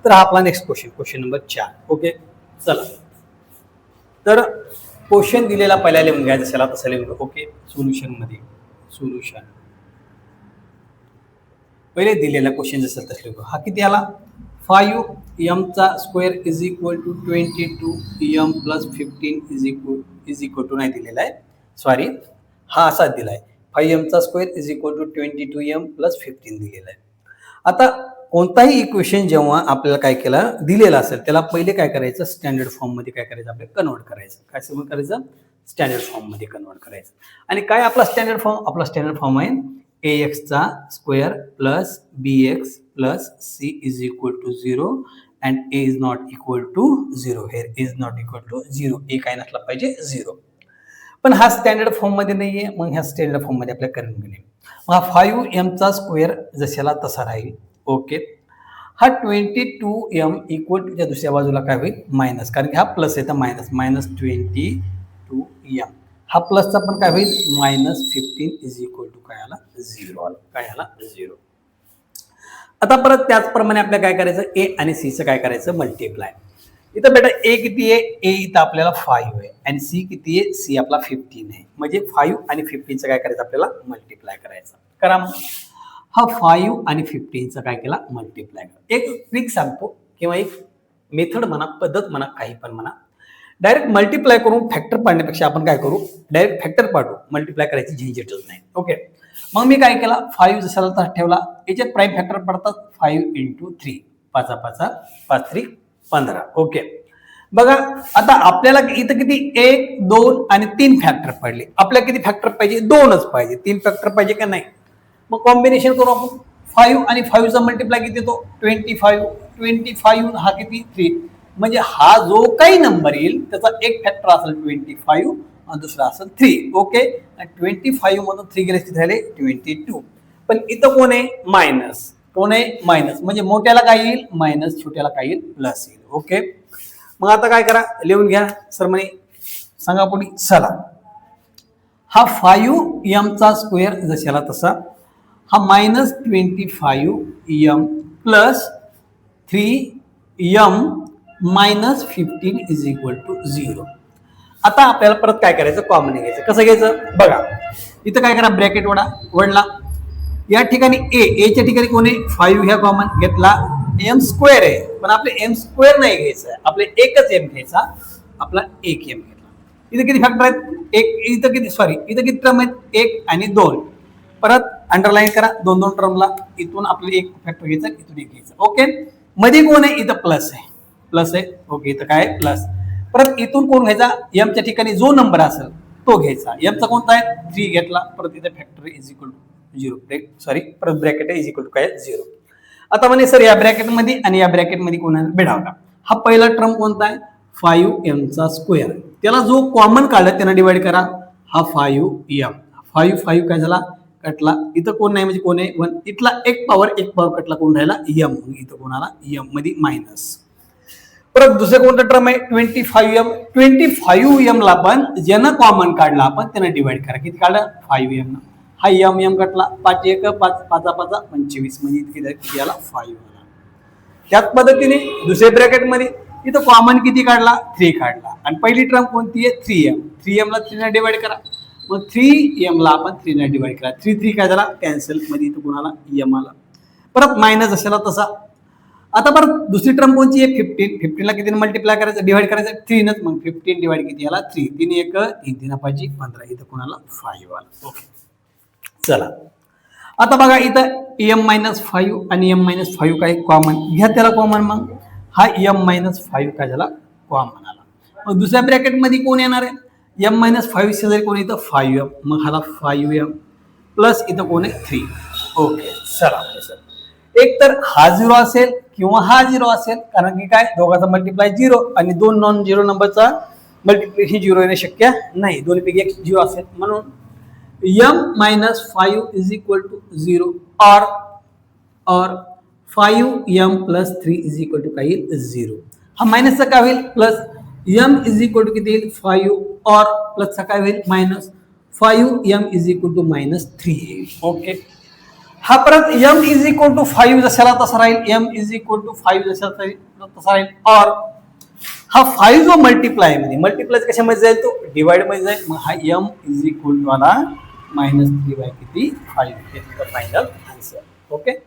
तर हा आपला नेक्स्ट क्वेश्चन नंबर 4. ओके, चला तर क्वेश्चन दिलेला पहिला लिहून घ्या, जशाला तसं लिहून. ओके, सोल्युशन पहिले दिलेला क्वेश्चन जसं तसं लिहू. हा किती आला? 5m² is equal to 22m plus 15 is equal to नाही दिलेला आहे, सॉरी, हा असाच दिलाय. 5m² is equal to 22m plus 15 दिलेला आहे. आता कोणताही इक्वेशन जेव्हा आपल्याला काय केलं दिलेलं असेल त्याला पहिले काय करायचं, स्टँडर्ड फॉर्म मध्ये काय करायचं, आपल्याला कन्वर्ट करायचं. काय सगळं करायचं? स्टँडर्ड फॉर्म मध्ये कन्वर्ट करायचं. आणि काय आपला स्टँडर्ड फॉर्म? आपला स्टँडर्ड फॉर्म आहे ax² plus bx plus c is equal to 0 and a is not equal to 0. Here is not equal to 0, a काय नसला पाहिजे 0. पण हा स्टँडर्ड फॉर्म मध्ये नाहीये, मग ह्या स्टँडर्ड फॉर्म मध्ये आपल्याला करून घेणे. मग हा 5m² जशाला तसा राहील. ओके, हा 22m इक्वल टू च्या दुसऱ्या बाजूला काय होईल? मायनस, कारण की हा प्लस आहे तर मायनस 22m. हा प्लसचा पण काय होईल? -15 इज इक्वल टू काय आला? 0 आला. काय आला? 0. आता परत त्याचप्रमाणे आपल्याला काय करायचं, ए आणि सी चं काय करायचं? मल्टिप्लाय. इथं बेटा ए किती आहे? ए इथं आपल्याला 5 आहे आणि सी किती आहे? सी आपला 15 आहे. म्हणजे 5 आणि 15चं काय करायचं? आपल्याला मल्टिप्लाय करायचं. करा मग. हा 5 आणि 15चं काय केला? मल्टिप्लाय करा. एक ट्रिक सांगतो किंवा एक मेथड म्हणा, पद्धत म्हणा, काही पण म्हणा. डायरेक्ट मल्टिप्लाय करून फॅक्टर पाडण्यापेक्षा आपण काय करू, डायरेक्ट फॅक्टर पाडू. मल्टिप्लाय करायची झंझटच नाही. ओके, मग मी काय केला, 5 जसाला तसा ठेवला. याच्यात प्राईम फॅक्टर पडतात 5 × 3, 5 5 5 3 15. ओके, बघा आता आपल्याला इथं किती 1 2 आणि 3 फॅक्टर पडले. आपल्याला किती फॅक्टर पाहिजे? 2च पाहिजे. 3 फॅक्टर पाहिजे का नाही? मग कॉम्बिनेशन करू आपण. 5 आणि 5चा मल्टिप्लाय किती येतो? 25 हा किती? 3. म्हणजे हा जो काही नंबर येईल त्याचा एक फॅक्टर असेल 25 आणि दुसरा असेल 3. ओके, 25 मधून 3 गेले किती झाले? 22. पण इथं कोण आहे? मायनस. कोण आहे? मायनस. म्हणजे मोठ्याला काय येईल? मायनस, छोट्याला काय येईल? प्लस येईल. ओके, मग आता काय करा, लिहून घ्या सर म्हणे, सांगा पुढे. चला, हा 5m² जशाला तसा, हा -25m plus 3m minus 15 is equal to 0. आता आपल्याला परत काय करायचं? कॉमन घ्यायचं. कसं घ्यायचं? बघा इथं काय करा, ब्रॅकेट वडला. या ठिकाणी एच्या ठिकाणी कोण आहे? 5 ह्या कॉमन घेतला. m² आहे, पण आपले m² नाही घ्यायचं, आपले एकच m घ्यायचा. आपला 1m घेतला. इथं किती फॅक्टर आहेत? इथं किती, सॉरी, इथं किती टर्म आहेत? 1 आणि 2. परत अंडरलाईन करा 2 टर्मला. इथून आपल्याला एक फॅक्टर घ्यायचा, इथून एक घ्यायचा. ओके, मध्ये कोण आहे? इथं प्लस आहे. प्लस आहे. ओके, इथं काय? प्लस. परत इथून कोण घ्यायचा? एमच्या ठिकाणी जो नंबर असेल तो घ्यायचा. एमचा कोणता आहे? 3 घेतला. परत इथे factor is equal to 0. Sorry, परत ब्रॅकेट इज इक्वल टू काय? 0. आता म्हणे सर या ब्रॅकेटमध्ये आणि या ब्रॅकेटमध्ये कोण आहे? बेडावला. हा पहिला टर्म कोणता आहे? 5m². त्याला जो कॉमन काढला त्याला डिवाइड करा. हा 5m. 5 काय झाला? कटला. इथं कोण नाही म्हणजे कोण आहे? 1. इथला एक पावर कटला. कोण राहिला? m. इथं कोणाला? m मध्ये मायनस. परत दुसरं कोणतं टर्म आहे? 25m. 25m ला पण ज्यानं कॉमन काढला आपण त्यानं डिवाइड करा. किती काढलं? 5m. हा m कटला. 5 1 5 5 5 25 म्हणजे किती आला? 5 आला. त्याच पद्धतीने दुसऱ्या ब्रॅकेटमध्ये इथं कॉमन किती काढला? 3 काढला. आणि पहिली टर्म कोणती आहे? 3m. 3m ला 3 ने डिवाइड करा. मग 3m ला आपण 3 ने डिवाइड करा. 3 काय झाला? कॅन्सल. मध्ये इथं कोणाला? m आला. परत मायनस असेला तसा. आता परत दुसरी टर्म कोणती आहे? 15. 15 ला किती मल्टिप्लाय करायचं? डिवाइड करायचं 3 नच. मग 15 डिवाइड किती आला? 3. 3 1 3 3 5 15. इथं कोणाला? 5 आला. ओके, चला आता बघा इथं m-5 आणि m-5 काय कॉमन घ्या. त्याला कॉमन. मग हा m-5 काय झाला? कॉमन आला. मग दुसऱ्या ब्रॅकेट मध्ये कोण येणार आहे? m-5 शेजारी कोण इथं? 5m. मग हाला 5m प्लस इथं कोण आहे? 3. ओके, चला सर, एक तर हा 0 असेल किंवा हा 0 असेल, कारण की काय दोघांचा मल्टिप्लाय 0 आणि 2 नॉन 0 नंबरचा मल्टिप्लिकेशन 0 येणे शक्य नाही. दोन्हीपैकी एक 0 असेल. म्हणून m-5 इज इक्वल टू 0 और 5m plus 3 is equal to काय येईल? 0. हा मायनसचा काय होईल? Plus. m is equal to किती येईल? 5 और प्लसचा काय होईल? Minus. 5m is equal to -3 येईल. ओके, हा परत m इज इक्वल टू 5 जशाला तसा राहील, m इज इक्वल टू 5 जशाला तसा राहील, और हा 5 जो मल्टिप्लाय मध्ये, मल्टिप्लाय कशामध्ये जाईल, तो डिवाइड मध्ये जाईल. मग हा m इज इक्वल टू आला -3 बाय किती 5. हे तुझं फायनल आन्सर. ओके.